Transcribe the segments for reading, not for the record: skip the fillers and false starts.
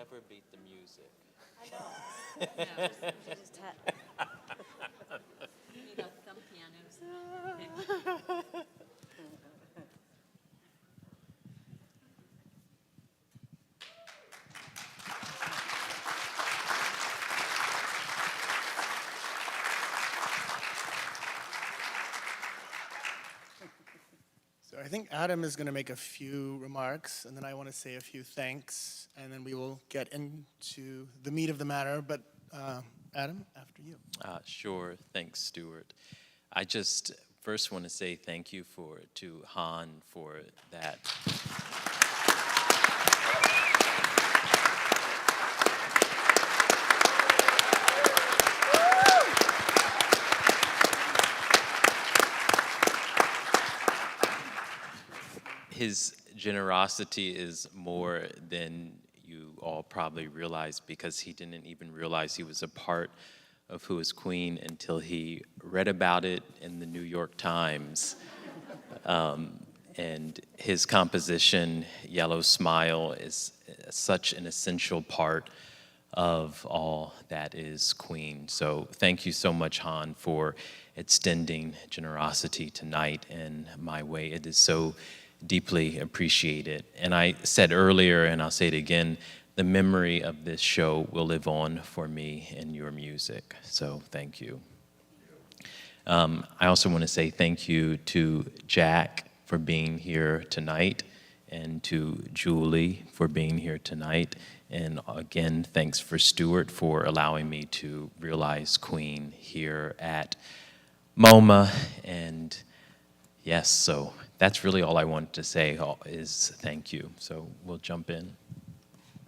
never beat the music. No, we just had. We got some pianos. So I think Adam is going to make a few remarks, and then I want to say a few thanks, and then we will get into the meat of the matter. But Adam, after you. Sure. Thanks, Stuart. I just first want to say thank you to Han for that. His generosity is more than you all probably realize, because he didn't even realize he was a part of Who is Queen until he read about it in the New York Times. And his composition, Yellow Smile, is such an essential part of all that is Queen. So thank you so much, Han, for extending generosity tonight in my way. It is so deeply appreciated. And I said earlier, and I'll say it again, the memory of this show will live on for me in your music. So thank you. I also want to say thank you to Jack for being here tonight, and to Julie for being here tonight. And again, thanks for Stuart for allowing me to realize Queen here at MoMA. And yes, so that's really all I wanted to say is thank you. So we'll jump in.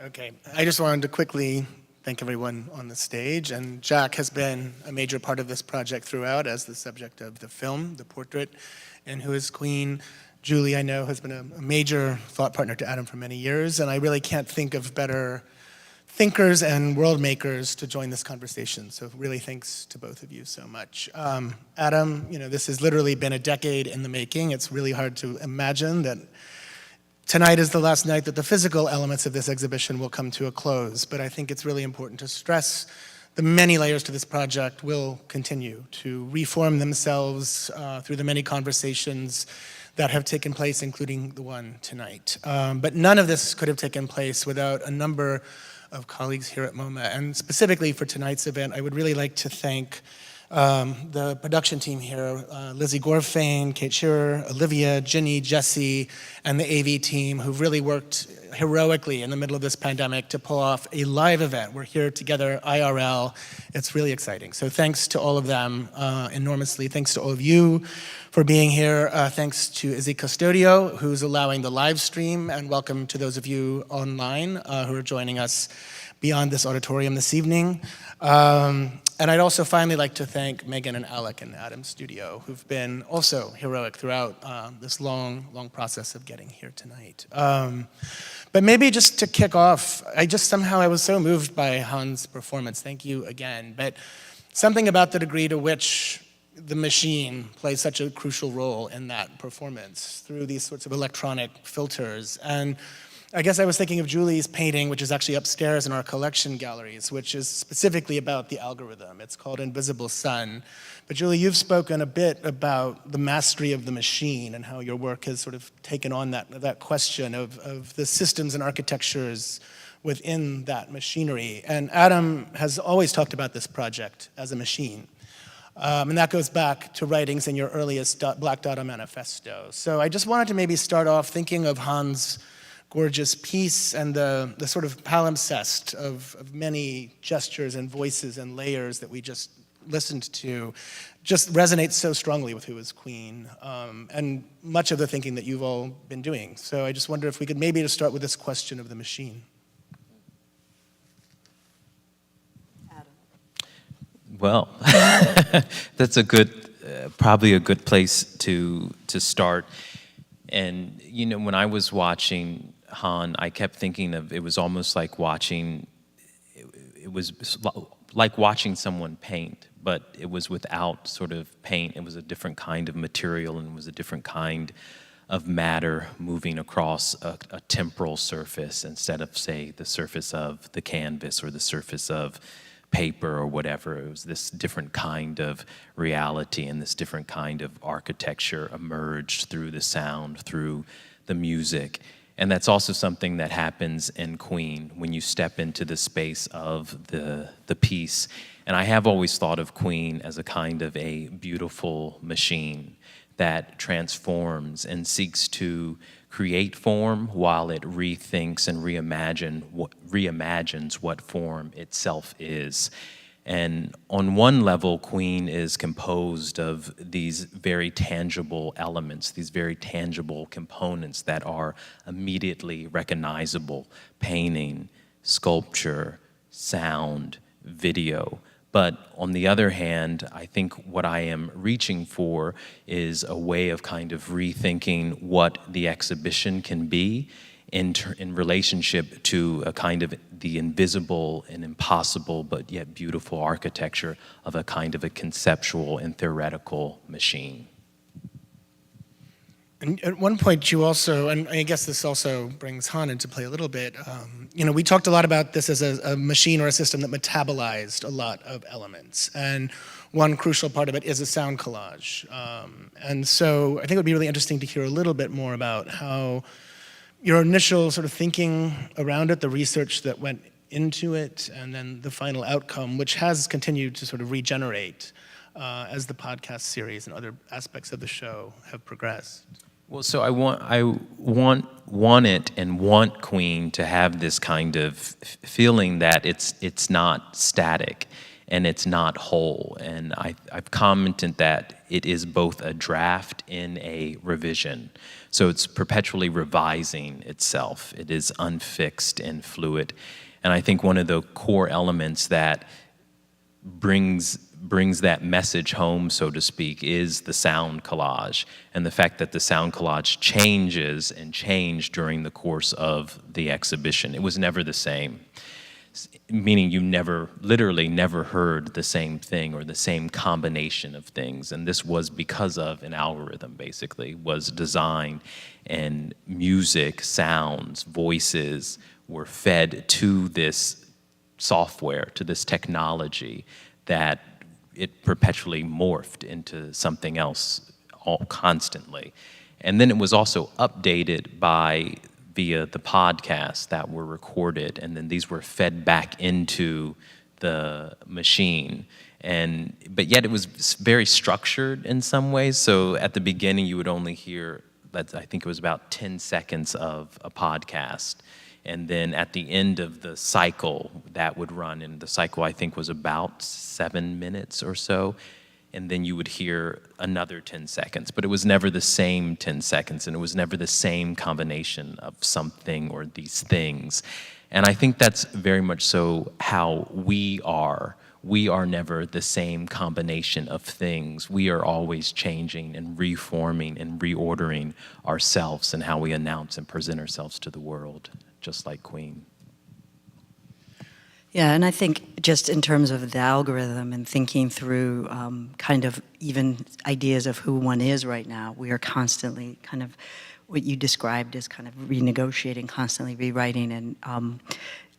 Okay, I just wanted to quickly thank everyone on the stage, and Jack has been a major part of this project throughout as the subject of the film, the portrait, and Who is Queen. Julie, I know, has been a major thought partner to Adam for many years, and I really can't think of better thinkers and world makers to join this conversation. So really thanks to both of you so much. Adam, this has literally been a decade in the making. It's really hard to imagine that tonight is the last night that the physical elements of this exhibition will come to a close, but I think it's really important to stress the many layers to this project will continue to reform themselves through the many conversations that have taken place, including the one tonight. But none of this could have taken place without a number of colleagues here at MoMA. And specifically for tonight's event, I would really like to thank the production team here, Lizzie Gorfain, Kate Shearer, Olivia, Ginny, Jesse, and the AV team, who've really worked heroically in the middle of this pandemic to pull off a live event. We're here together, IRL. It's really exciting. So thanks to all of them enormously. Thanks to all of you for being here. Thanks to Izzy Custodio, who's allowing the live stream, and welcome to those of you online who are joining us beyond this auditorium this evening. And I'd also finally like to thank Megan and Alec in Adam's studio, who've been also heroic throughout this long process of getting here tonight. But maybe just to kick off, I was so moved by Han's performance. Thank you again. But something about the degree to which the machine plays such a crucial role in that performance through these sorts of electronic filters. And I guess I was thinking of Julie's painting, which is actually upstairs in our collection galleries, which is specifically about the algorithm. It's called Invisible Sun. But Julie, you've spoken a bit about the mastery of the machine and how your work has sort of taken on that question of the systems and architectures within that machinery. And Adam has always talked about this project as a machine. And that goes back to writings in your earliest Black Dada Manifesto. So I just wanted to maybe start off thinking of Han's gorgeous piece and the sort of palimpsest of many gestures and voices and layers that we just listened to just resonates so strongly with Who is Queen, and much of the thinking that you've all been doing. So I just wonder if we could maybe just start with this question of the machine. Well, that's probably a good place to start. And when I was watching Han, I kept thinking of it was almost like watching someone paint, but it was without sort of paint. It was a different kind of material, and it was a different kind of matter moving across a temporal surface instead of, say, the surface of the canvas or the surface of paper or whatever. It was this different kind of reality and this different kind of architecture emerged through the sound, through the music. And that's also something that happens in Queen when you step into the space of the piece. And I have always thought of Queen as a kind of a beautiful machine that transforms and seeks to create form while it rethinks and reimagines what form itself is. And on one level, Queen is composed of these very tangible elements, these very tangible components that are immediately recognizable: painting, sculpture, sound, video. But on the other hand, I think what I am reaching for is a way of kind of rethinking what the exhibition can be in relationship to a kind of the invisible and impossible but yet beautiful architecture of a kind of a conceptual and theoretical machine. And at one point you also, and I guess this also brings Han into play a little bit, we talked a lot about this as a machine or a system that metabolized a lot of elements. And one crucial part of it is a sound collage. And so I think it would be really interesting to hear a little bit more about how your initial sort of thinking around it, the research that went into it, and then the final outcome, which has continued to sort of regenerate as the podcast series and other aspects of the show have progressed. Well, so I want it and want Queen to have this kind of feeling that it's not static and it's not whole. And I've commented that it is both a draft and a revision. So it's perpetually revising itself. It is unfixed and fluid. And I think one of the core elements that brings that message home, so to speak, is the sound collage, and the fact that the sound collage changes and changed during the course of the exhibition. It was never the same, meaning you literally never heard the same thing or the same combination of things. And this was because of an algorithm, basically, was designed, and music, sounds, voices were fed to this software, to this technology, that it perpetually morphed into something else constantly. And then it was also updated via the podcasts that were recorded, and then these were fed back into the machine. But yet it was very structured in some ways. So at the beginning you would only hear, I think it was about 10 seconds of a podcast. And then at the end of the cycle that would run, and the cycle I think was about 7 minutes or so, and then you would hear another 10 seconds. But it was never the same 10 seconds, and it was never the same combination of something or these things. And I think that's very much so how we are. We are never the same combination of things. We are always changing and reforming and reordering ourselves and how we announce and present ourselves to the world, just like Queen. Yeah, and I think just in terms of the algorithm and thinking through kind of even ideas of who one is right now, we are constantly kind of what you described as kind of renegotiating, constantly rewriting, and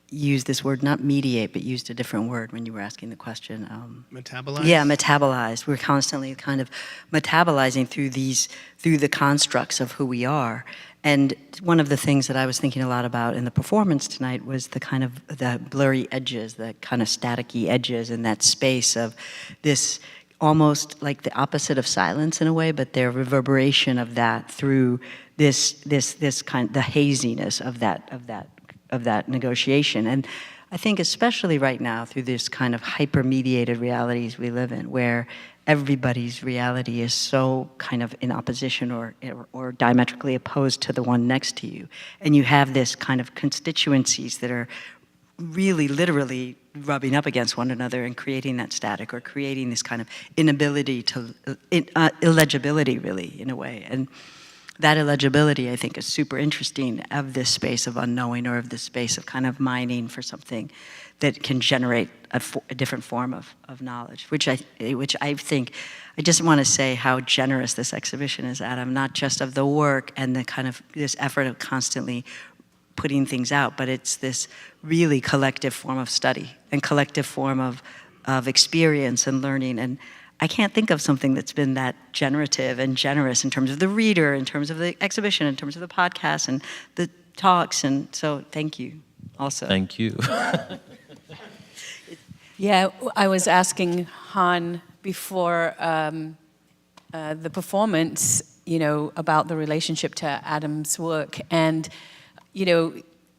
use this word, not mediate, but used a different word when you were asking the question. Metabolize? Yeah, metabolize. We're constantly kind of metabolizing through the constructs of who we are. And one of the things that I was thinking a lot about in the performance tonight was the kind of the blurry edges, the kind of staticky edges in that space of this almost like the opposite of silence in a way, but their reverberation of that through this kind of the haziness of that negotiation. And I think especially right now through this kind of hyper-mediated realities we live in, where everybody's reality is so kind of in opposition or diametrically opposed to the one next to you. And you have this kind of constituencies that are really literally rubbing up against one another and creating that static or creating this kind of inability to, illegibility really in a way. And that illegibility, I think, is super interesting of this space of unknowing or of this space of kind of mining for something that can generate a different form of knowledge, which I think, I just want to say how generous this exhibition is, Adam, not just of the work and the kind of this effort of constantly putting things out, but it's this really collective form of study and collective form of experience and learning. And I can't think of something that's been that generative and generous in terms of the reader, in terms of the exhibition, in terms of the podcast and the talks. And so thank you also. Thank you. Yeah, I was asking Han before the performance, about the relationship to Adam's work. And,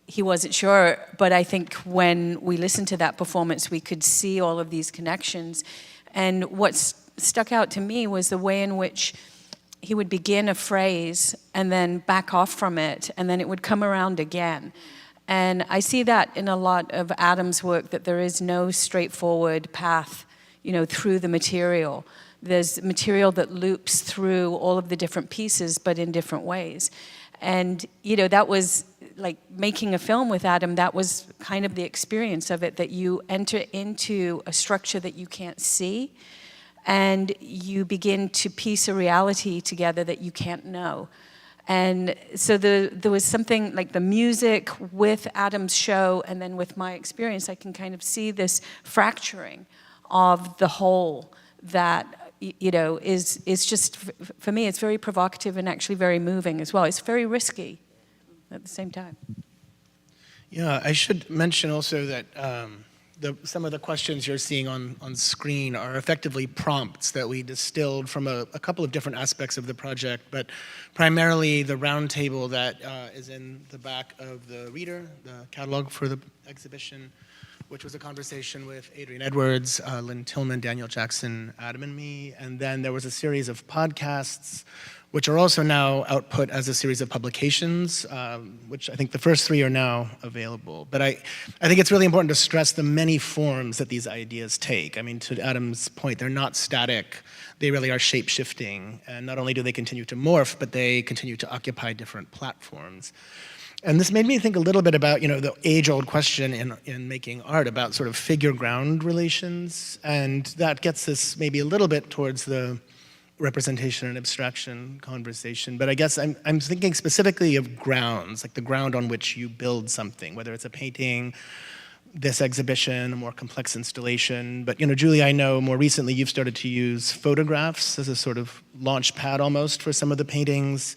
he wasn't sure, but I think when we listened to that performance, we could see all of these connections. And what stuck out to me was the way in which he would begin a phrase and then back off from it, and then it would come around again. And I see that in a lot of Adam's work, that there is no straightforward path, through the material. There's material that loops through all of the different pieces, but in different ways. And, that was like making a film with Adam, that was kind of the experience of it, that you enter into a structure that you can't see, and you begin to piece a reality together that you can't know. And so there was something like the music with Adam's show, and then with my experience, I can kind of see this fracturing of the whole that, is just, for me, it's very provocative and actually very moving as well. It's very risky at the same time. Yeah, I should mention also that some of the questions you're seeing on screen are effectively prompts that we distilled from a couple of different aspects of the project, but primarily the round table that is in the back of the reader, the catalog for the exhibition, which was a conversation with Adrian Edwards, Lynn Tillman, Daniel Jackson, Adam, and me. And then there was a series of podcasts, which are also now output as a series of publications, which I think the first 3 are now available. But I think it's really important to stress the many forms that these ideas take. I mean, to Adam's point, they're not static. They really are shape-shifting. And not only do they continue to morph, but they continue to occupy different platforms. And this made me think a little bit about, the age-old question in making art about sort of figure-ground relations. And that gets us maybe a little bit towards the representation and abstraction conversation. But I guess I'm thinking specifically of grounds, like the ground on which you build something, whether it's a painting, this exhibition, a more complex installation. But, Julie, I know more recently you've started to use photographs as a sort of launch pad almost for some of the paintings.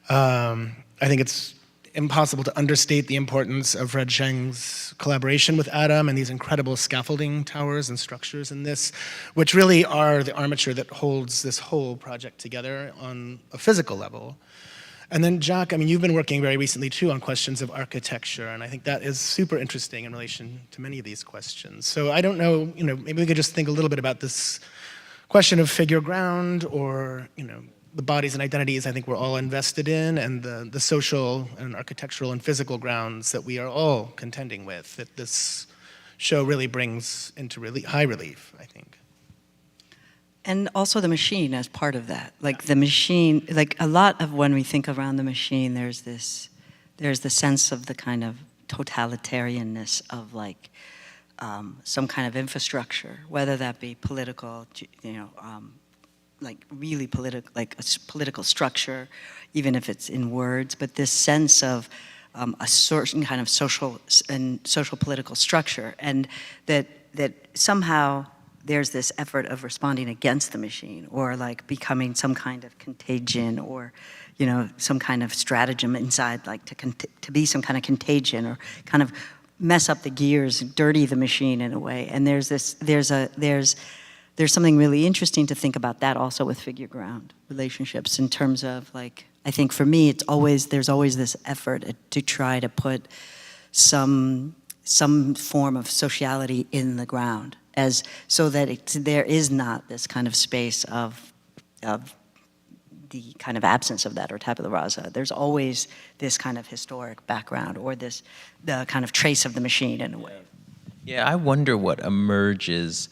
I think it's impossible to understate the importance of Fred Cheng's collaboration with Adam and these incredible scaffolding towers and structures in this, which really are the armature that holds this whole project together on a physical level. And then, Jack, you've been working very recently, too, on questions of architecture, and I think that is super interesting in relation to many of these questions. So I don't know, maybe we could just think a little bit about this question of figure ground, or, the bodies and identities I think we're all invested in, and the social and architectural and physical grounds that we are all contending with, that this show really brings into high relief, I think. And also the machine as part of that. Like the machine, like a lot of when we think around the machine, there's the sense of the kind of totalitarianness of like some kind of infrastructure, whether that be political, like really political, like a political structure, even if it's in words, but this sense of a certain kind of social political structure, and that somehow there's this effort of responding against the machine, or like becoming some kind of contagion, or some kind of stratagem inside, like to be some kind of contagion, or kind of mess up the gears, dirty the machine in a way. And there's something really interesting to think about that also with figure ground relationships, in terms of like, I think for me, there's always this effort to try to put some form of sociality in the ground, so that there is not this kind of space of the kind of absence of that, or tabula rasa. There's always this kind of historic background, or the kind of trace of the machine in a way. Yeah, I wonder what emerges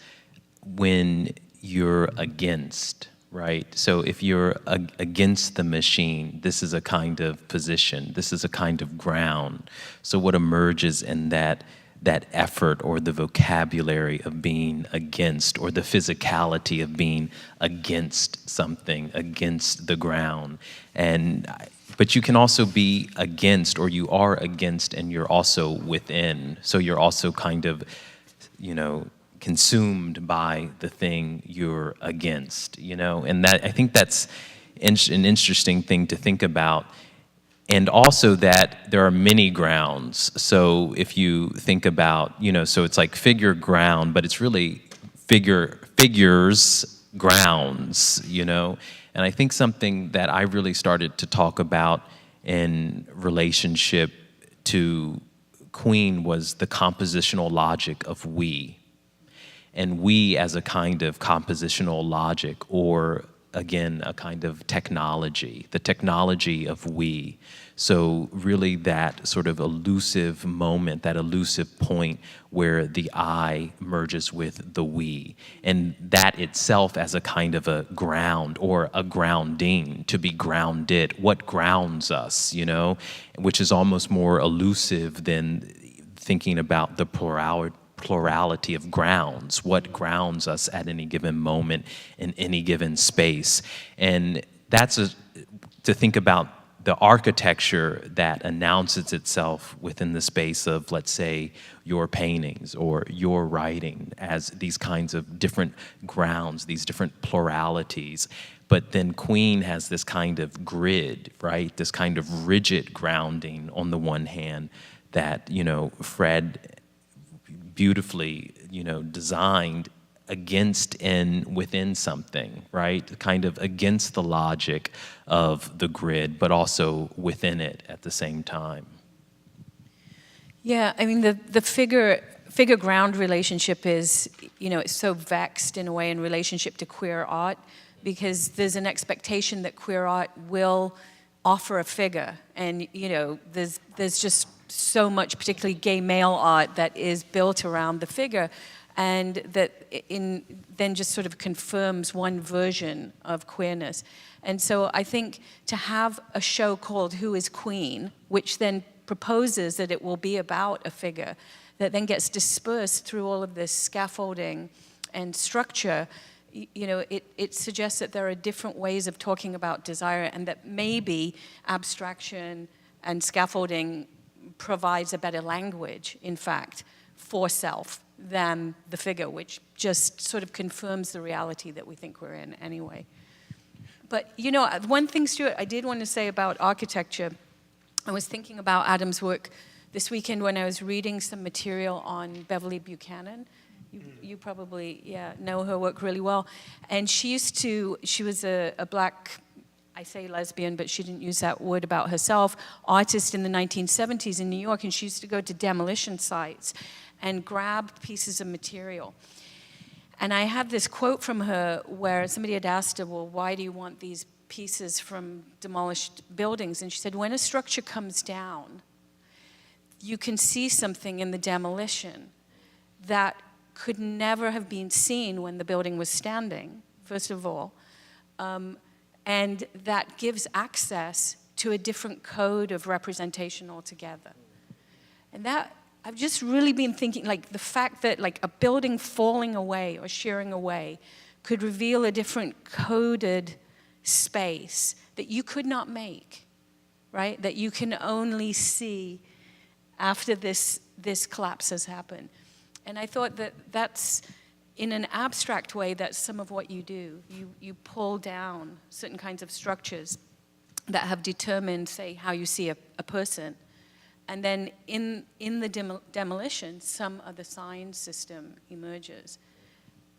when you're against, right? So if you're against the machine, this is a kind of position, this is a kind of ground. So what emerges in that that effort or the vocabulary of being against, or the physicality of being against something, against the ground. But you can also be against, or you are against, and you're also within. So you're also kind of, consumed by the thing you're against, And that, I think that's an interesting thing to think about. And also that there are many grounds. So if you think about, so it's like figure ground, but it's really figures grounds, And I think something that I really started to talk about in relationship to Queen was the compositional logic of we. And we as a kind of compositional logic, or again, a kind of technology, the technology of we. So really that sort of elusive moment, that elusive point where the I merges with the we. And that itself as a kind of a ground, or a grounding, to be grounded. What grounds us, which is almost more elusive than thinking about the plurality of grounds, what grounds us at any given moment in any given space. And that's to think about the architecture that announces itself within the space of, let's say, your paintings or your writing as these kinds of different grounds, these different pluralities. But then Queen has this kind of grid, right? This kind of rigid grounding on the one hand that, Fred beautifully, designed against and within something, right? Kind of against the logic of the grid, but also within it at the same time. Yeah, I mean, the figure ground relationship is, it's so vexed in a way in relationship to queer art, because there's an expectation that queer art will offer a figure. And, there's just so much, particularly gay male art, that is built around the figure, and that then just sort of confirms one version of queerness. And so I think to have a show called Who is Queen, which then proposes that it will be about a figure that then gets dispersed through all of this scaffolding and structure, it suggests that there are different ways of talking about desire, and that maybe abstraction and scaffolding provides a better language, in fact, for self than the figure, which just sort of confirms the reality that we think we're in anyway. But, one thing, Stuart, I did want to say about architecture. I was thinking about Adam's work this weekend when I was reading some material on Beverly Buchanan. You probably, know her work really well. And she was a black, I say lesbian, but she didn't use that word about herself, artist in the 1970s in New York, and she used to go to demolition sites and grab pieces of material. And I had this quote from her where somebody had asked her, well, why do you want these pieces from demolished buildings? And she said, when a structure comes down, you can see something in the demolition that could never have been seen when the building was standing, first of all. And that gives access to a different code of representation altogether. And that, I've just really been thinking, like the fact that like a building falling away or shearing away could reveal a different coded space that you could not make, right? That you can only see after this collapse has happened. And I thought that that's, in an abstract way, that's some of what you do. You pull down certain kinds of structures that have determined, say, how you see a person. And then in the demolition, some other sign system emerges.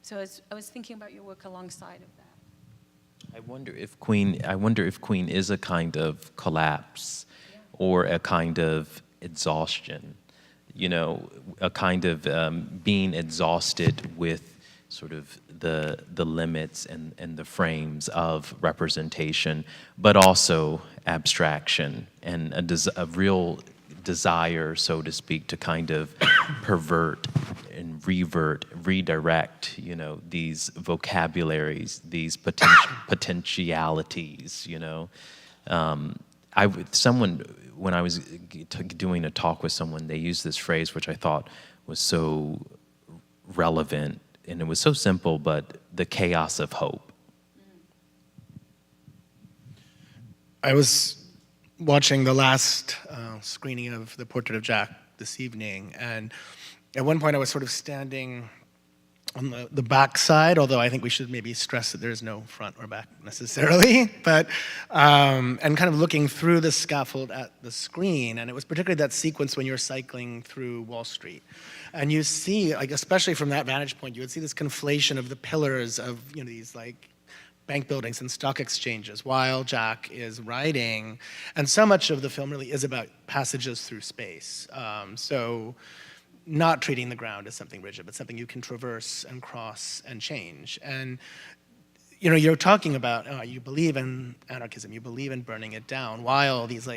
So I was thinking about your work alongside of that. I wonder if Queen is a kind of collapse, or a kind of exhaustion. A kind of being exhausted with sort of the limits and the frames of representation, but also abstraction, and a real desire, so to speak, to kind of pervert and redirect, these vocabularies, these potentialities, When I was doing a talk with someone, they used this phrase, which I thought was so relevant, and it was so simple, but the chaos of hope. I was watching the last screening of The Portrait of Jack this evening, and at one point I was sort of standing on the back side, although I think we should maybe stress that there is no front or back necessarily, but and kind of looking through the scaffold at the screen, and it was particularly that sequence when you're cycling through Wall Street, and you see, like especially from that vantage point, you would see this conflation of the pillars of these like bank buildings and stock exchanges while Jack is riding, and so much of the film really is about passages through space. So not treating the ground as something rigid, but something you can traverse and cross and change. And you're talking about you believe in anarchism, you believe in burning it down, while these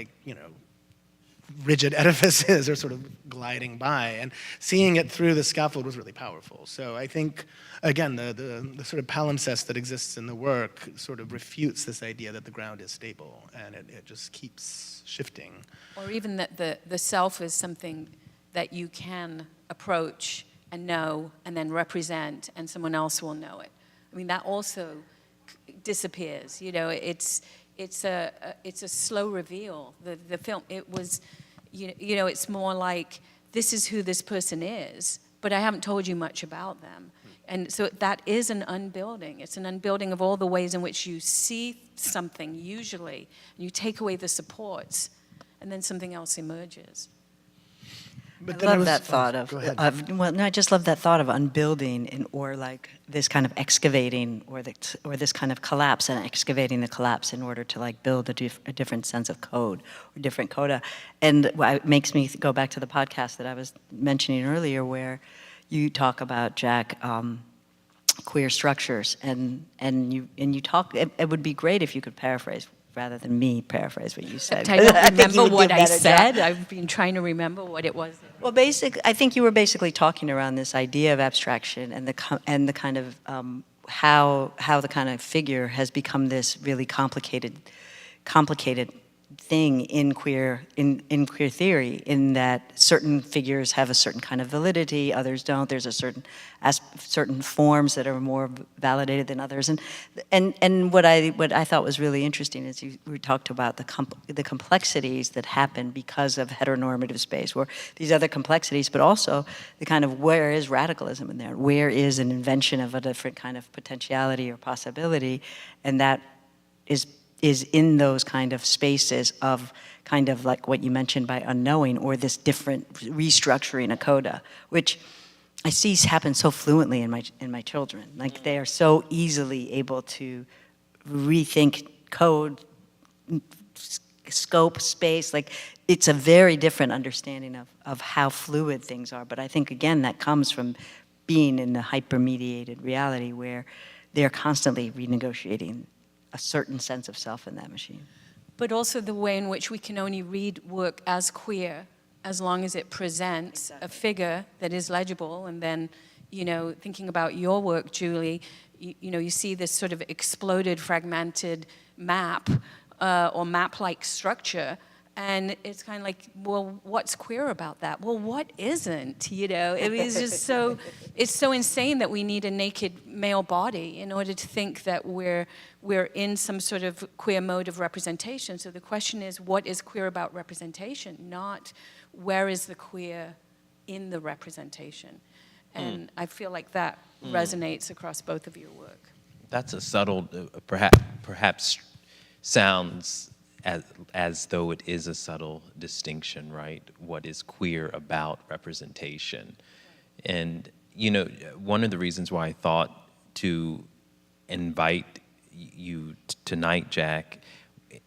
rigid edifices are sort of gliding by, and seeing it through the scaffold was really powerful. So I think, again, the sort of palimpsest that exists in the work sort of refutes this idea that the ground is stable, and it just keeps shifting. Or even that the self is something that you can approach and know and then represent, and someone else will know it. I mean, that also disappears. It's a slow reveal. The film, it was, it's more like, this is who this person is, but I haven't told you much about them. And so that is an unbuilding. It's an unbuilding of all the ways in which you see something, usually, and you take away the supports, and then something else emerges. But I love that thought Go ahead. I just love that thought of unbuilding or like this kind of excavating or this kind of collapse and excavating the collapse in order to like build a different sense of code or different coda. And it makes me go back to the podcast that I was mentioning earlier where you talk about, Jack, queer structures and you talk, it would be great if you could paraphrase rather than me paraphrase what you said. I don't think you remember would what do a I better said. job. I've been trying to remember what it was. Well, I think you were basically talking around this idea of abstraction and the kind of how the kind of figure has become this really complicated thing in queer theory, in that certain figures have a certain kind of validity, others don't. There's a certain forms that are more validated than others, and what I thought was really interesting is we talked about the complexities that happen because of heteronormative space, where these other complexities, but also the kind of where is radicalism in there, where is an invention of a different kind of potentiality or possibility, and that is in those kind of spaces of kind of like what you mentioned by unknowing, or this different restructuring a coda, which I see happen so fluently in my children. Like they are so easily able to rethink code, scope, space. Like it's a very different understanding of how fluid things are. But I think again that comes from being in the hyper-mediated reality where they're constantly renegotiating a certain sense of self in that machine. But also the way in which we can only read work as queer as long as it presents a figure that is legible. And then, thinking about your work, Julie, you see this sort of exploded, fragmented map or map-like structure. And it's kind of like, well, what's queer about that? Well, what isn't? It's just it's so insane that we need a naked male body in order to think that we're in some sort of queer mode of representation. So the question is, what is queer about representation? Not where is the queer in the representation? And I feel like that resonates across both of your work. That's a subtle, perhaps sounds as though it is a subtle distinction, right? What is queer about representation? And, one of the reasons why I thought to invite you tonight, Jack,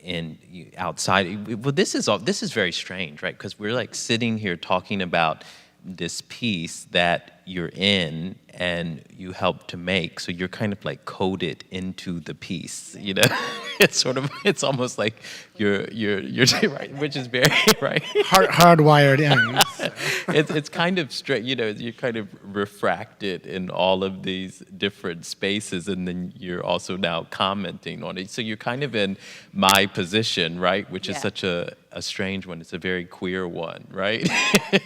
and outside, well, this is very strange, right? Because we're like sitting here talking about this piece that you're in and you helped to make, so you're kind of like coded into the piece, it's almost like you're right, which is very right. Hardwired in. It's kind of straight, you're kind of refracted in all of these different spaces, and then you're also now commenting on it. So you're kind of in my position, right? Which is Yeah. such a strange one. It's a very queer one, right?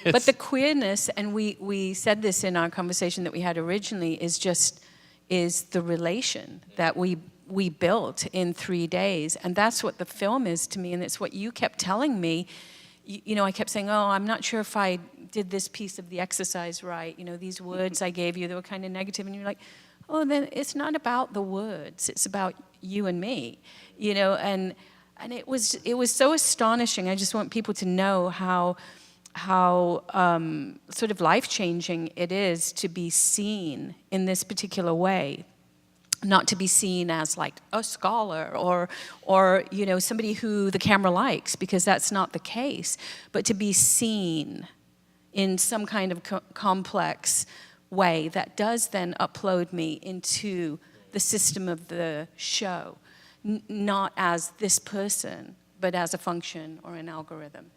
But the queerness, and we said this in our conversation that we had originally, is the relation that we built in 3 days. And that's what the film is to me, and it's what you kept telling me. I kept saying, oh, I'm not sure if I did this piece of the exercise right. These words I gave you, they were kind of negative. And you're like, oh, then it's not about the words. It's about you and me, and it was so astonishing. I just want people to know how sort of life-changing it is to be seen in this particular way. Not to be seen as like a scholar or somebody who the camera likes, because that's not the case, but to be seen in some kind of complex way that does then upload me into the system of the show, not as this person, but as a function or an algorithm.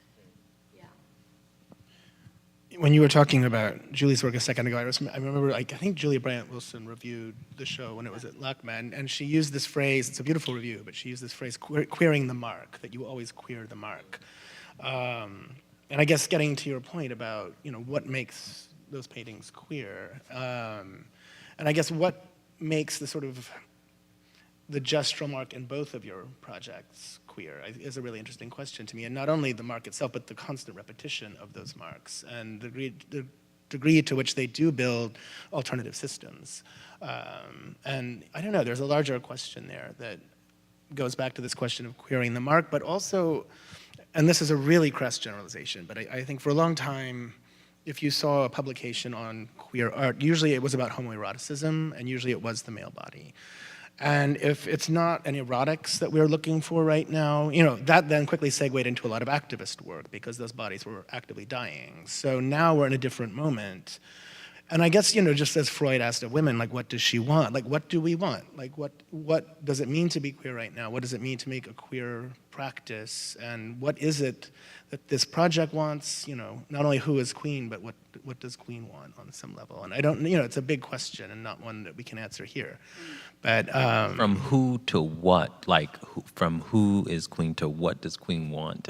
When you were talking about Julie's work a second ago, I remember, I think Julia Bryant Wilson reviewed the show when it was at LACMA, and she used this phrase, it's a beautiful review, but she used this phrase, queering the mark, that you always queer the mark. And I guess getting to your point about, what makes those paintings queer, and I guess what makes the sort of the gestural mark in both of your projects queer is a really interesting question to me. And not only the mark itself, but the constant repetition of those marks and the degree to which they do build alternative systems. And I don't know, there's a larger question there that goes back to this question of queering the mark, but also, and this is a really crass generalization, but I think for a long time, if you saw a publication on queer art, usually it was about homoeroticism, and usually it was the male body. And if it's not an erotics that we're looking for right now, that then quickly segued into a lot of activist work because those bodies were actively dying. So now we're in a different moment. And I guess, just as Freud asked of women, like, what does she want? Like, what do we want? Like, what does it mean to be queer right now? What does it mean to make a queer practice? And what is it that this project wants? Not only who is queen, but what does queen want on some level? And I don't, it's a big question and not one that we can answer here. But From who to what? Like, from who is queen to what does queen want?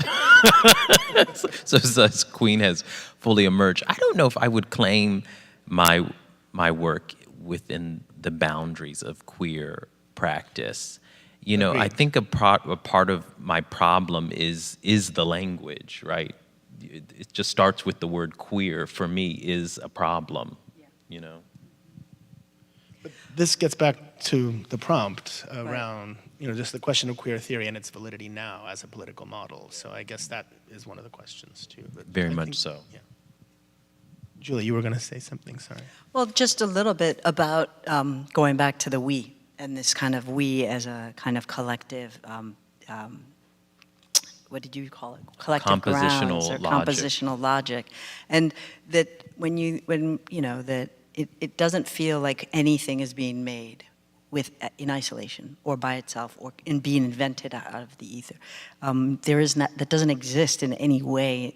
so as queen has fully emerged, I don't know if I would claim my work within the boundaries of queer practice. I think a part of my problem is the language, right? It just starts with the word queer, for me, is a problem, But this gets back to the prompt around, just the question of queer theory and its validity now as a political model. So I guess that is one of the questions too. But Very I much think- so. Yeah. Julie, you were going to say something, sorry. Well, just a little bit about going back to the we, and this kind of we as a kind of collective, what did you call it? Collective grounds or compositional logic. And that that it doesn't feel like anything is being made in isolation or by itself or in being invented out of the ether. That doesn't exist in any way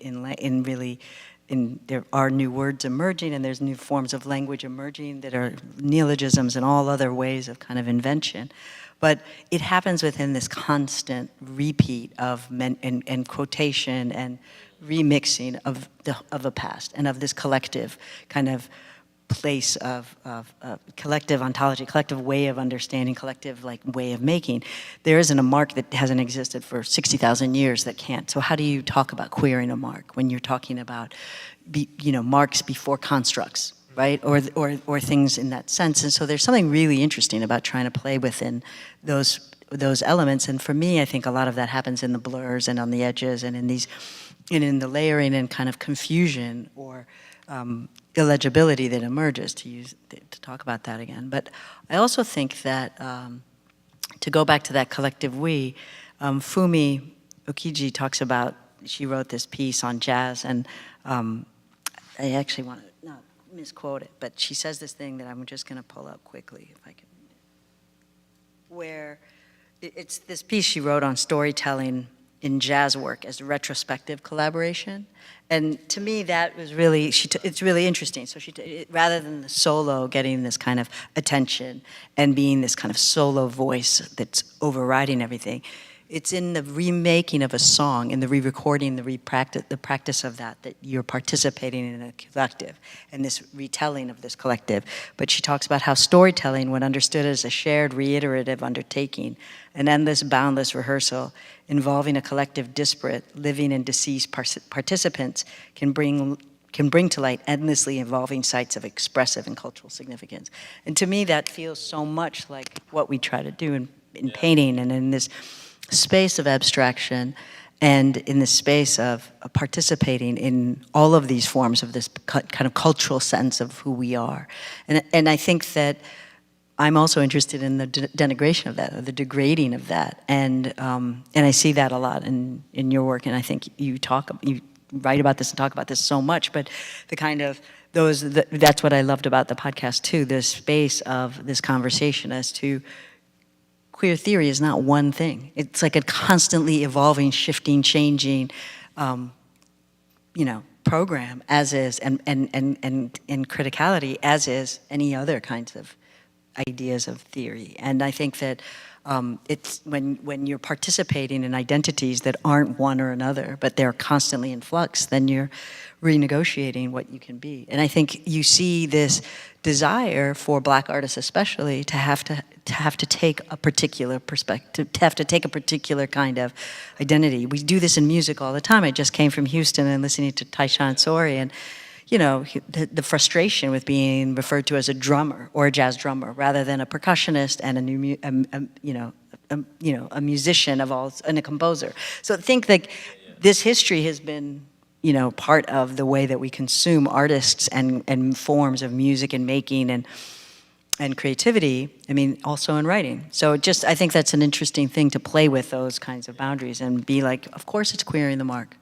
there are new words emerging, and there's new forms of language emerging that are neologisms and all other ways of kind of invention. But it happens within this constant repeat of and quotation and remixing of the past and of this collective kind of place of collective ontology, collective way of understanding, collective way of making. There isn't a mark that hasn't existed for 60,000 years that can't. So how do you talk about queering a mark when you're talking about marks before constructs, right? Or things in that sense. And so there's something really interesting about trying to play within those elements. And for me, I think a lot of that happens in the blurs and on the edges and in the layering and kind of confusion or illegibility that emerges, to talk about that again. But I also think that to go back to that collective we, Fumi Okiji talks about, she wrote this piece on jazz, and I actually want to not misquote it, but she says this thing that I'm just going to pull up quickly if I can read it, where it's this piece she wrote on storytelling in jazz work as retrospective collaboration. And to me, that was really, it's really interesting. So rather than the solo getting this kind of attention and being this kind of solo voice that's overriding everything, it's in the remaking of a song, in the re-recording, the practice of that you're participating in a collective, and this retelling of this collective. But she talks about how storytelling, when understood as a shared reiterative undertaking, an endless, boundless rehearsal involving a collective disparate, living and deceased participants, can bring to light endlessly evolving sites of expressive and cultural significance. And to me, that feels so much like what we try to do in painting and in this space of abstraction, and in the space of participating in all of these forms of this kind of cultural sense of who we are. And I think that I'm also interested in the denigration of that, or the degrading of that, and I see that a lot in your work, and I think you write about this and talk about this so much, but the kind of that's what I loved about the podcast too, the space of this conversation as to queer theory is not one thing. It's like a constantly evolving, shifting, changing, program, as is, and criticality, as is any other kinds of ideas of theory. And I think that it's when you're participating in identities that aren't one or another, but they're constantly in flux, then you're renegotiating what you can be. And I think you see this desire for Black artists especially to have to take a particular perspective, to have to take a particular kind of identity. We do this in music all the time. I just came from Houston and listening to Tyshawn Sorey, and the frustration with being referred to as a drummer or a jazz drummer rather than a percussionist and a musician and a composer. So I think that this history has been part of the way that we consume artists and forms of music and making and creativity, also in writing. So I think that's an interesting thing to play with those kinds of boundaries and be like, of course it's queering the mark,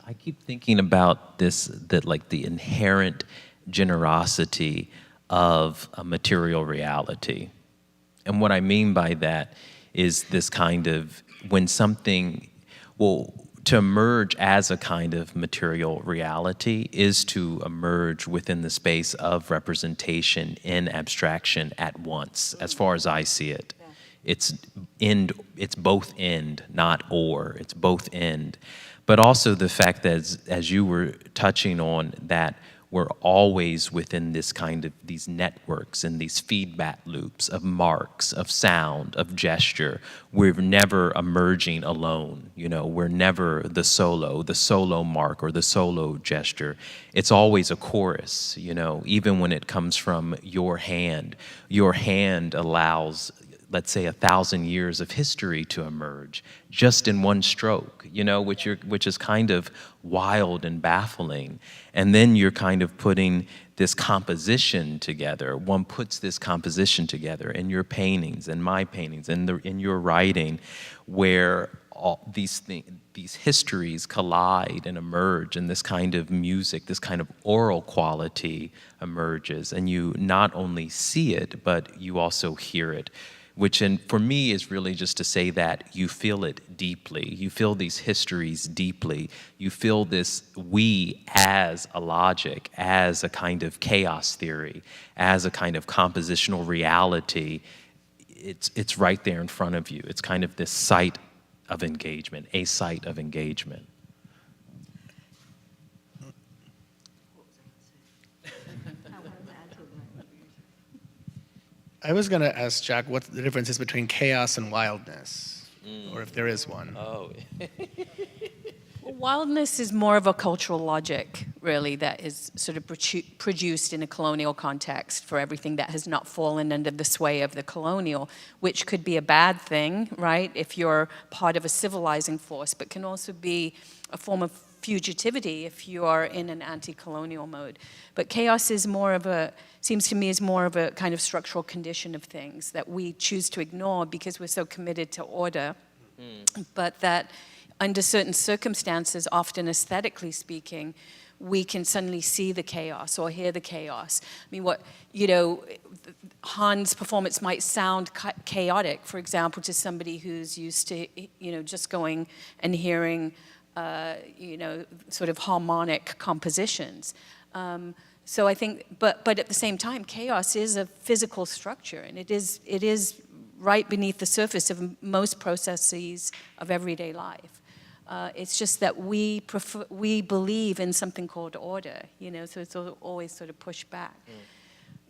I keep thinking about the inherent generosity of a material reality. And what I mean by that is this kind of, when something, to emerge as a kind of material reality is to emerge within the space of representation in abstraction at once, as far as I see it. It's both end, not or, it's both end. But also the fact that, as you were touching on, that we're always within this kind of, these networks and these feedback loops of marks, of sound, of gesture. We're never emerging alone, we're never the solo mark or the solo gesture. It's always a chorus, even when it comes from your hand allows, let's say, 1,000 years of history to emerge just in one stroke, which is kind of wild and baffling. And then you're kind of putting this composition together. One puts this composition together in your paintings and my paintings and in your writing, where all these histories collide and emerge, and this kind of music, this kind of oral quality emerges, and you not only see it, but you also hear it. Which, for me, is really just to say that you feel it deeply. You feel these histories deeply. You feel this we as a logic, as a kind of chaos theory, as a kind of compositional reality. It's right there in front of you. It's kind of this site of engagement, a site of engagement. I was going to ask Jack what the difference is between chaos and wildness, or if there is one. Oh. Wildness is more of a cultural logic, really, that is sort of produced in a colonial context for everything that has not fallen under the sway of the colonial, which could be a bad thing, right, if you're part of a civilizing force, but can also be a form of fugitivity if you are in an anti-colonial mode. But chaos is seems to me is more of a kind of structural condition of things that we choose to ignore because we're so committed to order, but that under certain circumstances, often aesthetically speaking, we can suddenly see the chaos or hear the chaos. I mean, what, you know, Han's performance might sound chaotic, for example, to somebody who's used to, you know, just going and hearing, you know, sort of harmonic compositions. So I think, but at the same time, chaos is a physical structure, and it is right beneath the surface of most processes of everyday life. It's just that we believe in something called order, you know, so it's always sort of pushed back.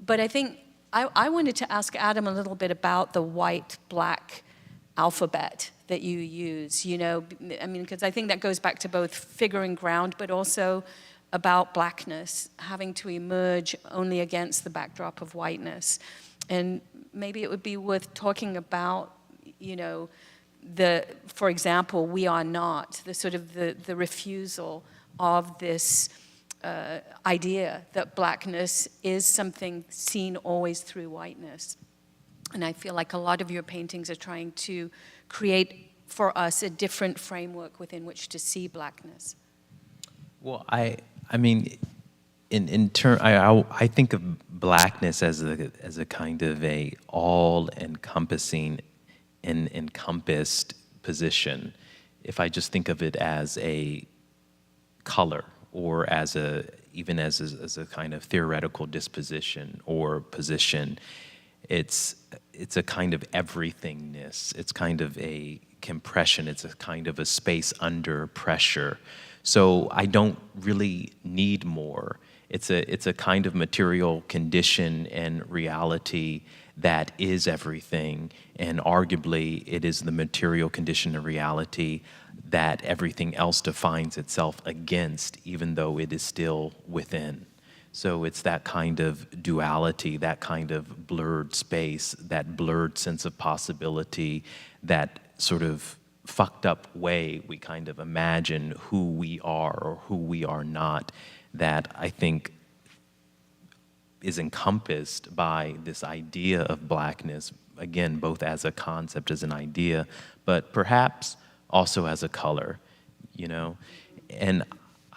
But I think I wanted to ask Adam a little bit about the white-black alphabet that you use, you know, I mean, because I think that goes back to both figuring ground, but also about blackness having to emerge only against the backdrop of whiteness. And maybe it would be worth talking about, you know, for example, we are not, the sort of the refusal of this idea that blackness is something seen always through whiteness. And I feel like a lot of your paintings are trying to create for us a different framework within which to see blackness. Well, I mean, I think of blackness as a kind of a all-encompassing and encompassed position. If I just think of it as a color, or even as a kind of theoretical disposition or position, it's a kind of everythingness. It's kind of a compression. It's a kind of a space under pressure. So I don't really need more. It's a kind of material condition and reality that is everything, and arguably it is the material condition and reality that everything else defines itself against, even though it is still within. So it's that kind of duality, that kind of blurred space, that blurred sense of possibility, that sort of fucked up way we kind of imagine who we are or who we are not, that I think is encompassed by this idea of blackness, again, both as a concept, as an idea, but perhaps also as a color, you know? And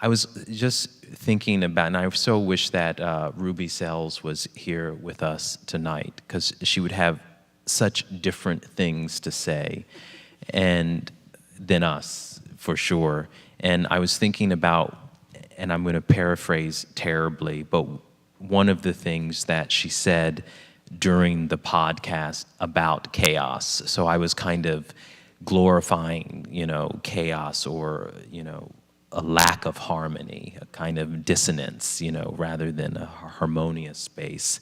I was just thinking about, and I so wish that Ruby Sells was here with us tonight, because she would have such different things to say and than us, for sure. And I was thinking about, and I'm going to paraphrase terribly, but one of the things that she said during the podcast about chaos. So I was kind of glorifying, you know, chaos, or, you know, a lack of harmony, a kind of dissonance, you know, rather than a harmonious space.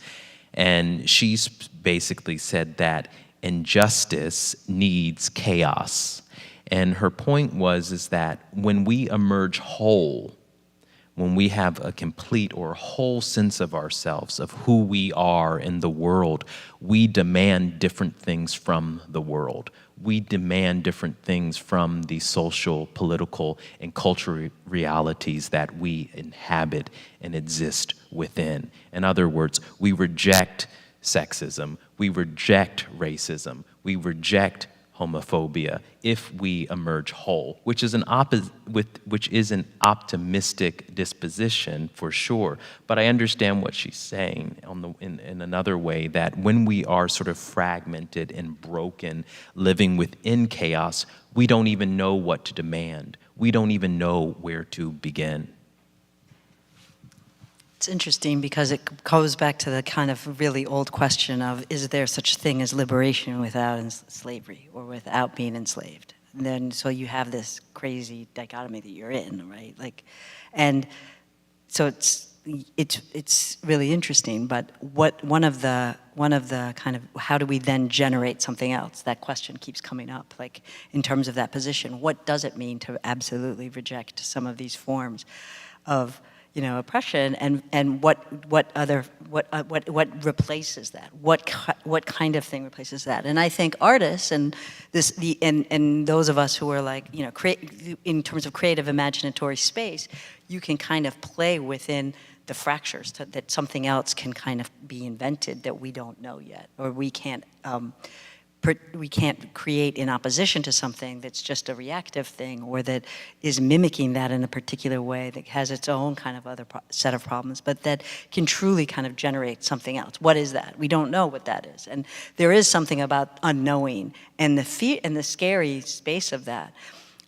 And she's basically said that injustice needs chaos. And her point is that when we emerge whole, when we have a complete or whole sense of ourselves, of who we are in the world, we demand different things from the world. We demand different things from the social, political, and cultural realities that we inhabit and exist within. In other words, we reject sexism, we reject racism, we reject homophobia if we emerge whole, which is an optimistic disposition for sure. But I understand what she's saying in another way, that when we are sort of fragmented and broken, living within chaos, we don't even know what to demand. We don't even know where to begin. It's interesting because it goes back to the kind of really old question of, is there such thing as liberation without slavery or without being enslaved? And then so you have this crazy dichotomy that you're in, right? Like, and so it's really interesting. But one of the kind of, how do we then generate something else? That question keeps coming up. Like, in terms of that position, what does it mean to absolutely reject some of these forms of, you know, oppression, and what replaces that? What kind of thing replaces that? And I think artists and those of us who are like, you know, in terms of creative imaginatory space, you can kind of play within the fractures that something else can kind of be invented that we don't know yet, or we can't we can't create in opposition to something that's just a reactive thing, or that is mimicking that in a particular way that has its own kind of other set of problems, but that can truly kind of generate something else. What is that? We don't know what that is. And there is something about unknowing and the fear and the scary space of that.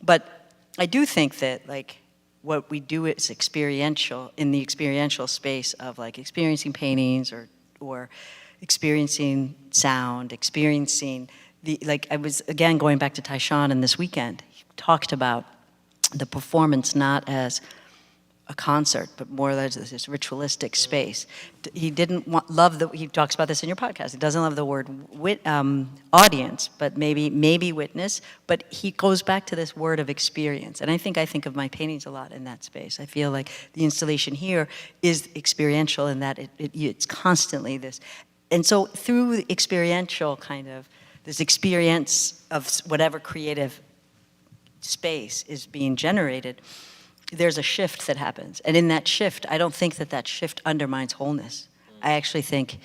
But I do think that, like, what we do is experiential, in the experiential space of, like, experiencing paintings or experiencing sound, experiencing like, I was, again, going back to Tyshawn and this weekend, he talked about the performance not as a concert, but more as this ritualistic space. He didn't he talks about this in your podcast, he doesn't love the word audience, but maybe witness, but he goes back to this word of experience. And I think of my paintings a lot in that space. I feel like the installation here is experiential in that it's constantly this. And so through the experiential kind of, this experience of whatever creative space is being generated, there's a shift that happens. And in that shift, I don't think that shift undermines wholeness. I actually think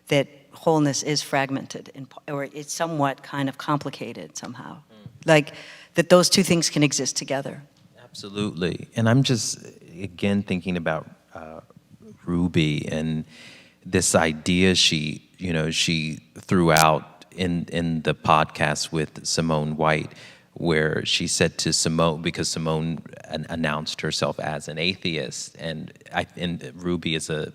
that wholeness is fragmented, or it's somewhat kind of complicated somehow. Like, that those two things can exist together. Absolutely. And I'm just, again, thinking about Ruby and this idea she threw out in the podcast with Simone White, where she said to Simone, because Simone announced herself as an atheist, and Ruby is a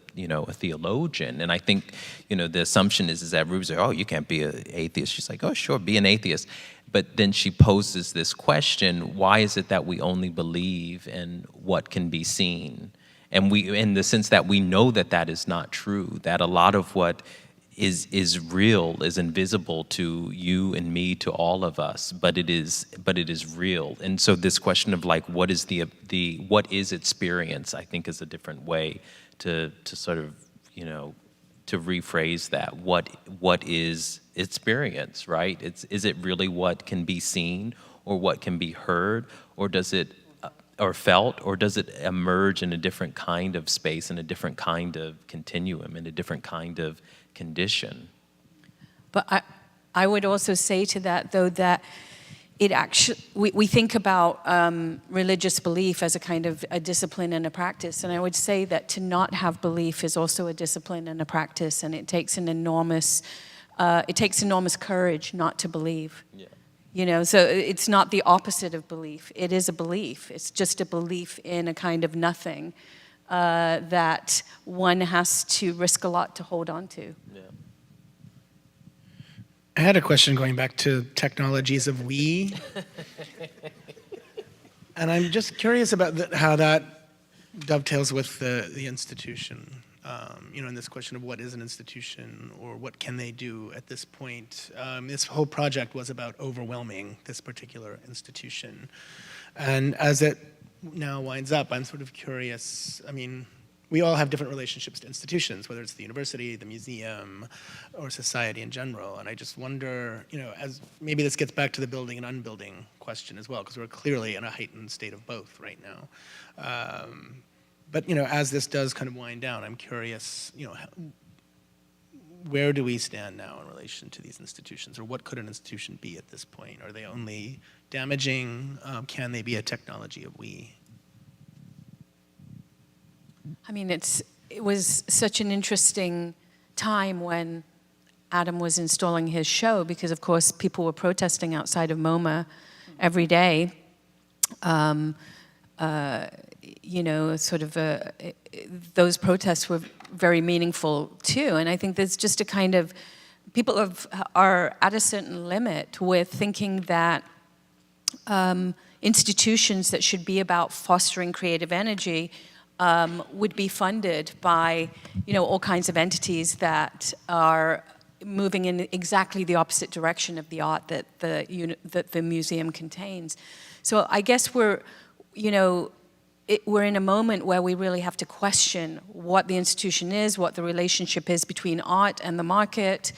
theologian, and I think the assumption is that Ruby's like, oh, you can't be an atheist. She's like, oh, sure, be an atheist. But then she poses this question: why is it that we only believe in what can be seen? And we, in the sense that we know that is not true, that a lot of what is real is invisible to you and me, to all of us, but it is real. And so this question of, like, what is what is experience, I think, is a different way to sort of to rephrase that. What is experience, right? Is it really what can be seen or what can be heard, or does it or felt, or does it emerge in a different kind of space, in a different kind of continuum, in a different kind of condition? But I would also say to that, though, that it actually, we think about religious belief as a kind of a discipline and a practice, and I would say that to not have belief is also a discipline and a practice, and it takes enormous courage not to believe. Yeah. So it's not the opposite of belief. It is a belief. It's just a belief in a kind of nothing that one has to risk a lot to hold on to. Yeah. I had a question going back to technologies of we. And I'm just curious about how that dovetails with the institution. In this question of what is an institution, or what can they do at this point. This whole project was about overwhelming this particular institution. And as it now winds up, I'm sort of curious. I mean, we all have different relationships to institutions, whether it's the university, the museum, or society in general. And I just wonder, as maybe this gets back to the building and unbuilding question as well, because we're clearly in a heightened state of both right now. But as this does kind of wind down, I'm curious, where do we stand now in relation to these institutions, or what could an institution be at this point? Are they only damaging? Can they be a technology of we? I mean, it was such an interesting time when Adam was installing his show, because of course people were protesting outside of MoMA every day. Those protests were very meaningful too. And I think there's just a kind of, people are at a certain limit with thinking that institutions that should be about fostering creative energy would be funded by, all kinds of entities that are moving in exactly the opposite direction of the art that the museum contains. So I guess we're in a moment where we really have to question what the institution is, what the relationship is between art and the market.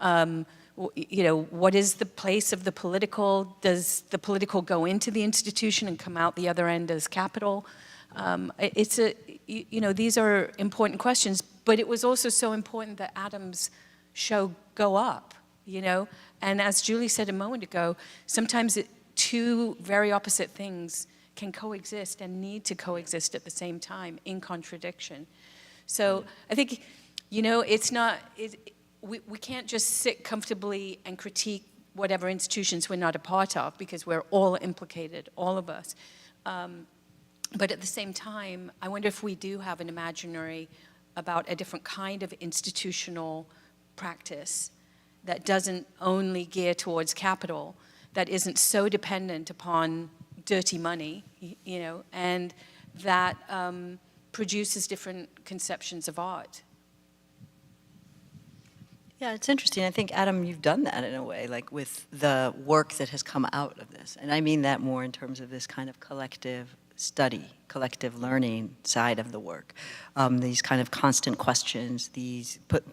What is the place of the political? Does the political go into the institution and come out the other end as capital? These are important questions, but it was also so important that Adam's show go up. you know? And as Julie said a moment ago, sometimes two very opposite things can coexist and need to coexist at the same time in contradiction. So I think, you know, we can't just sit comfortably and critique whatever institutions we're not a part of, because we're all implicated, all of us. But at the same time, I wonder if we do have an imaginary about a different kind of institutional practice that doesn't only gear towards capital, that isn't so dependent upon dirty money, you know, and that produces different conceptions of art. Yeah, it's interesting. I think, Adam, you've done that in a way, like with the work that has come out of this. And I mean that more in terms of this kind of collective study, collective learning side of the work. These kind of constant questions,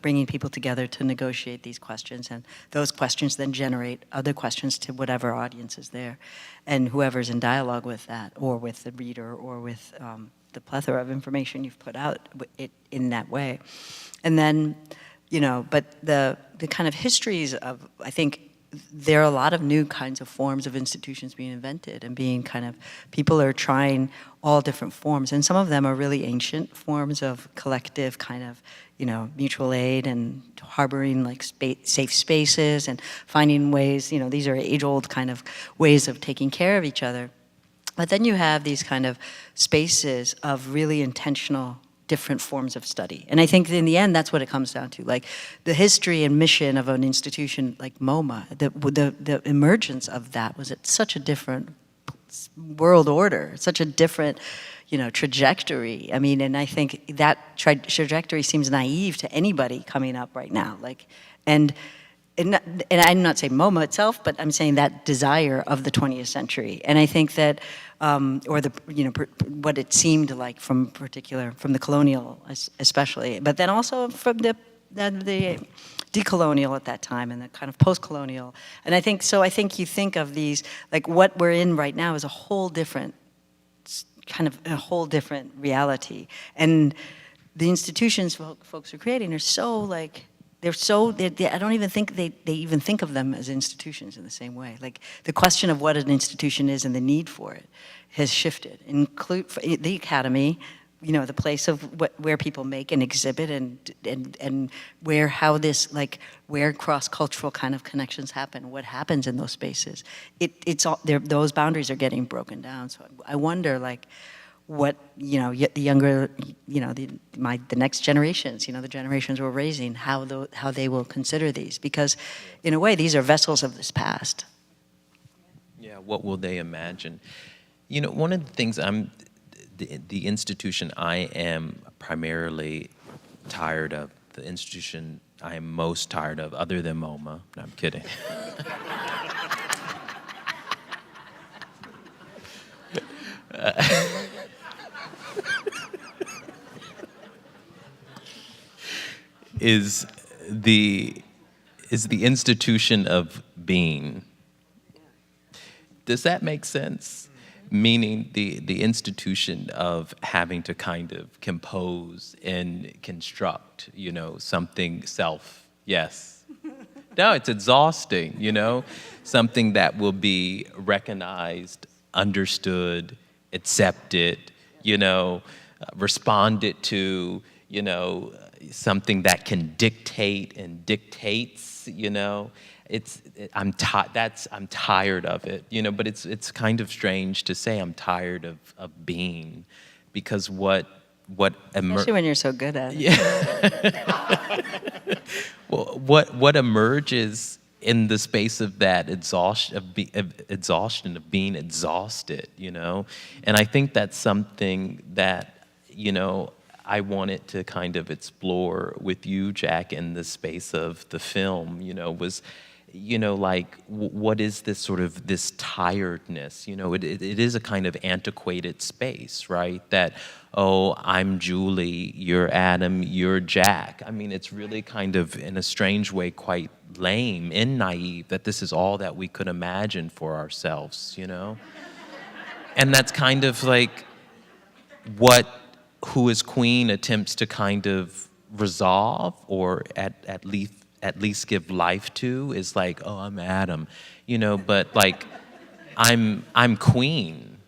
bringing people together to negotiate these questions, and those questions then generate other questions to whatever audience is there. And whoever's in dialogue with that, or with the reader, or with the plethora of information you've put out in that way. And then, you know, but the kind of histories of, I think, there are a lot of new kinds of forms of institutions being invented and being kind of, people are trying all different forms, and some of them are really ancient forms of collective kind of, you know, mutual aid and harboring like safe spaces and finding ways, you know, these are age-old kind of ways of taking care of each other. But then you have these kind of spaces of really intentional different forms of study. And I think in the end, that's what it comes down to. Like the history and mission of an institution like MoMA, the emergence of that was at such a different world order, such a different, you know, trajectory. I mean, and I think that trajectory seems naive to anybody coming up right now. Like, and I'm not saying MoMA itself, but I'm saying that desire of the 20th century. And I think that, or the, you know, what it seemed like from the colonial especially, but then also from the decolonial at that time and the kind of post-colonial. And I think you think of these, like what we're in right now is a whole different, kind of a whole different reality. And the institutions folks are creating are so like, I don't even think they even think of them as institutions in the same way. Like the question of what an institution is and the need for it has shifted. Include the academy, you know, the place of where people make and exhibit and where cross-cultural kind of connections happen, what happens in those spaces. It's all those boundaries are getting broken down. So I wonder, like, what, you know, the younger, you know, the next generations, you know, the generations we're raising, how they will consider these, because in a way these are vessels of this past. Yeah, what will they imagine? You know, one of the things the institution I am primarily tired of, the institution I am most tired of, other than MoMA, no, I'm kidding. is the institution of being. Does that make sense? Meaning the institution of having to kind of compose and construct, you know, something self. Yes. No, it's exhausting, you know, something that will be recognized, understood, accepted, you know, responded to, you know, something that can dictate and dictates, you know. I'm tired of it, you know, but it's kind of strange to say I'm tired of being, because Especially when you're so good at it. Yeah. Well, what emerges in the space of that exhaustion of being exhausted, you know, and I think that's something that, you know, I wanted to kind of explore with you, Jack, in the space of the film, you know, was, you know, like, what is this sort of this tiredness? You know, it is a kind of antiquated space, right? That, oh, I'm Julie, you're Adam, you're Jack. I mean, it's really kind of, in a strange way, quite lame and naive that this is all that we could imagine for ourselves, you know? And that's kind of like what Who is Queen attempts to kind of resolve, or at at least give life to is like, oh, I'm Adam, you know, but like I'm queen,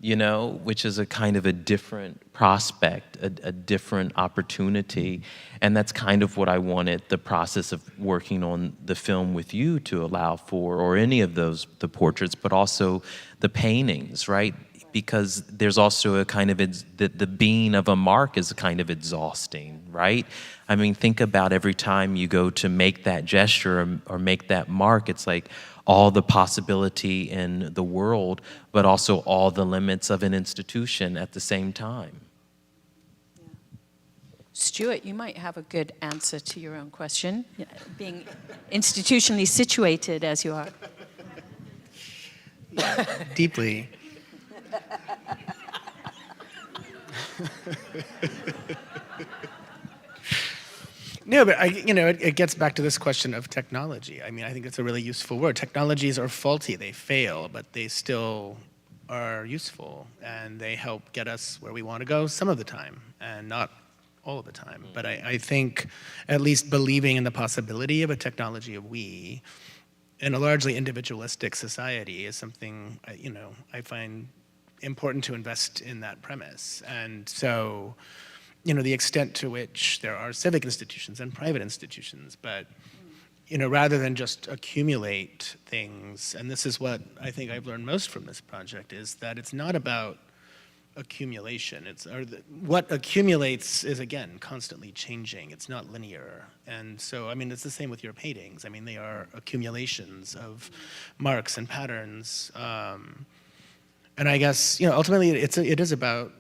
you know, which is a kind of a different prospect, a different opportunity. And that's kind of what I wanted the process of working on the film with you to allow for, or any of those, the portraits, but also the paintings, right? Because there's also a kind of, the being of a mark is kind of exhausting, right? I mean, think about every time you go to make that gesture or make that mark, it's like all the possibility in the world, but also all the limits of an institution at the same time. Stuart, you might have a good answer to your own question, being institutionally situated as you are. Deeply. No, but it gets back to this question of technology. I mean, I think it's a really useful word. Technologies are faulty, they fail, but they still are useful, and they help get us where we want to go some of the time, and not all of the time. But I think at least believing in the possibility of a technology of we in a largely individualistic society is something, I find important to invest in that premise. And so, the extent to which there are civic institutions and private institutions, but, rather than just accumulate things, and this is what I think I've learned most from this project, is that it's not about accumulation. What accumulates is, again, constantly changing. It's not linear. And so, it's the same with your paintings. They are accumulations of marks and patterns. And I guess, ultimately it is about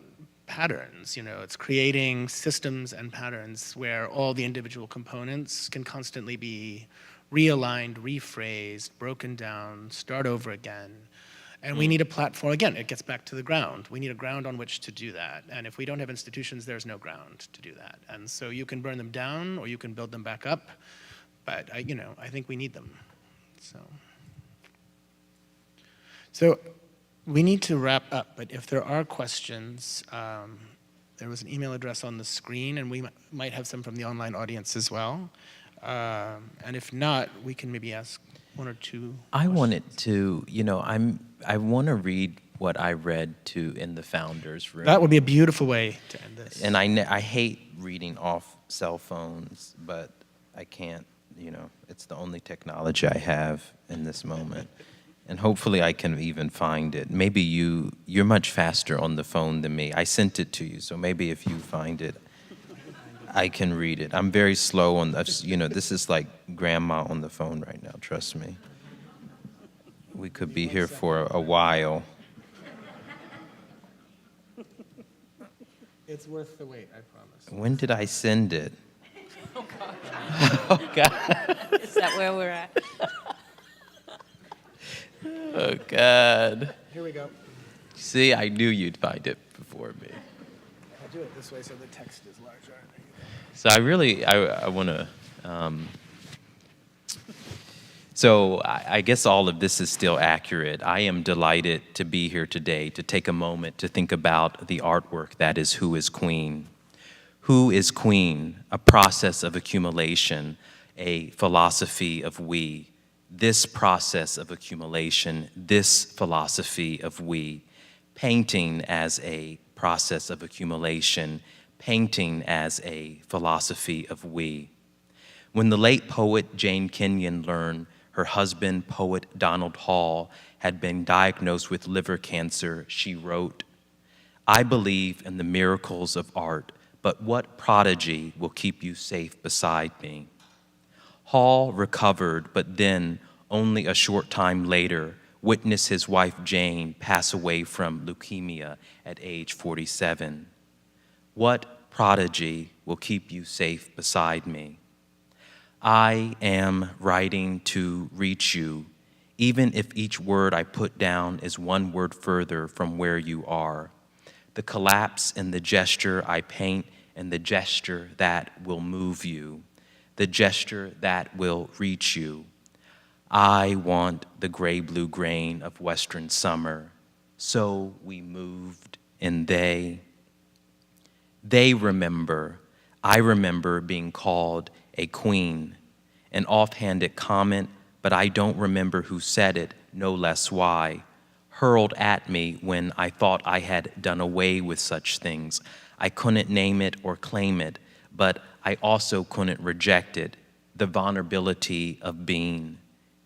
patterns. It's creating systems and patterns where all the individual components can constantly be realigned, rephrased, broken down, start over again. And we need a platform. Again, it gets back to the ground. We need a ground on which to do that. And if we don't have institutions, there's no ground to do that. And so you can burn them down or you can build them back up. But I think we need them. So we need to wrap up. But if there are questions, there was an email address on the screen, and we might have some from the online audience as well. And if not, we can maybe ask one or two I questions. wanted to, I want to read what I read in the founders room. That would be a beautiful way to end this. And I hate reading off cell phones, but I can't, it's the only technology I have in this moment. And hopefully I can even find it. Maybe you're much faster on the phone than me. I sent it to you, so maybe if you find it, I can read it. I'm very slow on, this is like grandma on the phone right now, trust me. We could be here for a while. It's worth the wait, I promise. When did I send it? Oh, God. Oh, God. Is that where we're at? Oh, God. Here we go. See, I knew you'd find it before me. I'll do it this way so the text is larger. So I want to, so I guess all of this is still accurate. I am delighted to be here today to take a moment to think about the artwork that is Who is Queen? Who is Queen? A process of accumulation, a philosophy of we. This process of accumulation, this philosophy of we. Painting as a process of accumulation, painting as a philosophy of we. When the late poet Jane Kenyon learned her husband, poet Donald Hall, had been diagnosed with liver cancer, she wrote, "I believe in the miracles of art, but what prodigy will keep you safe beside me?" Hall recovered, but then, only a short time later, witnessed his wife Jane pass away from leukemia at age 47. What prodigy will keep you safe beside me? I am writing to reach you, even if each word I put down is one word further from where you are. The collapse in the gesture I paint and the gesture that will move you, the gesture that will reach you. I want the gray-blue grain of western summer. So we moved, and they remember, I remember being called a queen, an offhanded comment, but I don't remember who said it, no less why, hurled at me when I thought I had done away with such things. I couldn't name it or claim it, but I also couldn't reject it. The vulnerability of being,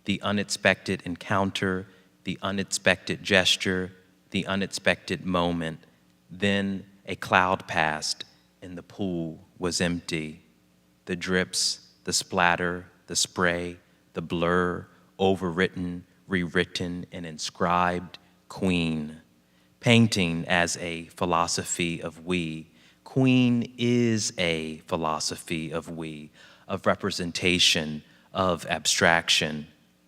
the unexpected encounter, the unexpected gesture, the unexpected moment. Then a cloud passed and the pool was empty. The drips, the splatter, the spray, the blur, overwritten, rewritten, and inscribed, Queen. Painting as a philosophy of we. Queen is a philosophy of we, of representation, of abstraction.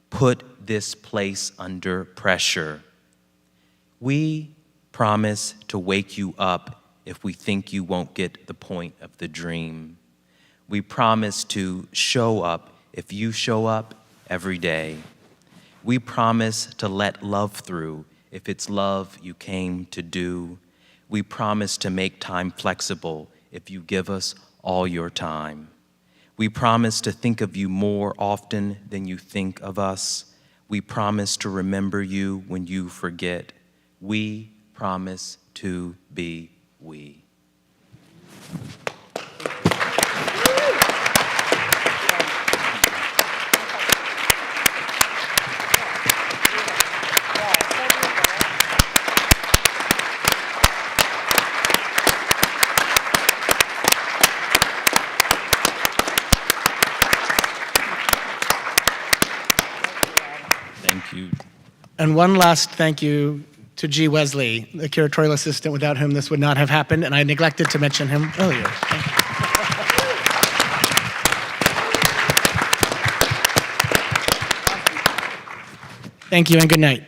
Put this place under pressure. We promise to wake you up if we think you won't get the point of the dream. We promise to show up if you show up every day. We promise to let love through if it's love you came to do. We promise to make time flexible if you give us all your time. We promise to think of you more often than you think of us. We promise to remember you when you forget. We promise to be we. Thank you. And one last thank you to G. Wesley, the curatorial assistant without whom this would not have happened, and I neglected to mention him earlier. Thank you and good night.